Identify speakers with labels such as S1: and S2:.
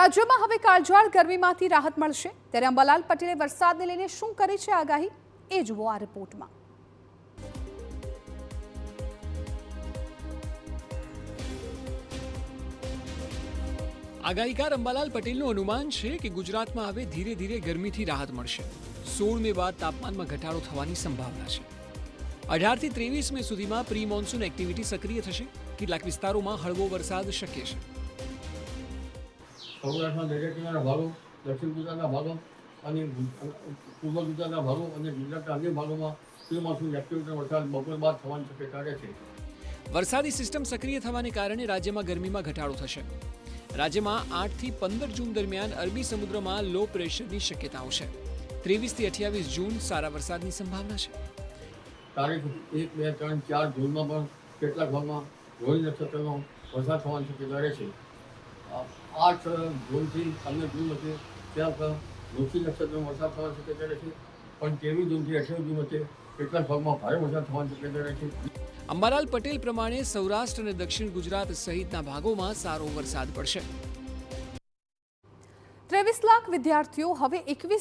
S1: રાજ્યમાં હવે કાળઝાળ ગરમીમાંથી રાહત મળશે ત્યારે અંબાલાલ પટેલે વરસાદને લઈને શું કરી છે આગાહી એ જુઓ આ રિપોર્ટમાં।
S2: આગાહીકાર અંબાલાલ પટેલનું અનુમાન છે કે ગુજરાતમાં હવે ધીરે ધીરે ગરમીથી રાહત મળશે। 16 મે બાદ તાપમાનમાં ઘટાડો થવાની સંભાવના છે। 18 થી 23 મે સુધીમાં પ્રી મોન્સૂન એક્ટિવિટી સક્રિય થશે। કેટલાક વિસ્તારોમાં હળવો વરસાદ શક્ય છે।
S3: સૌરાષ્ટ્રના દરિયાકિનારાના ભાગો, દક્ષિણ ગુજરાતના ભાગો અને પૂર્વ ગુજરાતના ભાગો અને ગુજરાતના અન્ય ભાગોમાં પ્રી મોન્સૂન એક્ટિવિટીનો વરસાદ બપોર બાદ થવાની શક્યતા છે।
S2: વરસાદી સિસ્ટમ સક્રિય થવાને કારણે રાજ્યમાં ગરમીમાં ઘટાડો થશે। રાજ્યમાં 8 થી 15 જૂન દરમિયાન અરબી સમુદ્રમાં લો પ્રેશરની શક્યતાઓ છે। 23 થી 28 જૂન સારા વરસાદની સંભાવના છે।
S3: તારીખ 1, 2, 3, 4 જૂનમાં પણ કેટલાક ભાગમાં રોહિણી નક્ષત્રનો વરસાદ થવાની શક્યતા રહેશે। 8 જૂનથી 15 જૂન વચ્ચે ક્યાંક વૃશ્ચિક નક્ષત્રનો વરસાદ થવાની શક્યતા રહેશે, પણ 23 જૂનથી 28 જૂન વચ્ચે કેટલાક ભાગમાં ભારે વરસાદ થવાની શક્યતા રહેશે।
S2: અંબાલાલ પટેલ પ્રમાણે સૌરાષ્ટ્ર અને દક્ષિણ ગુજરાત સહિતના ભાગોમાં સારો વરસાદ પડશે।
S1: 23 લાખ વિદ્યાર્થીઓ હવે 21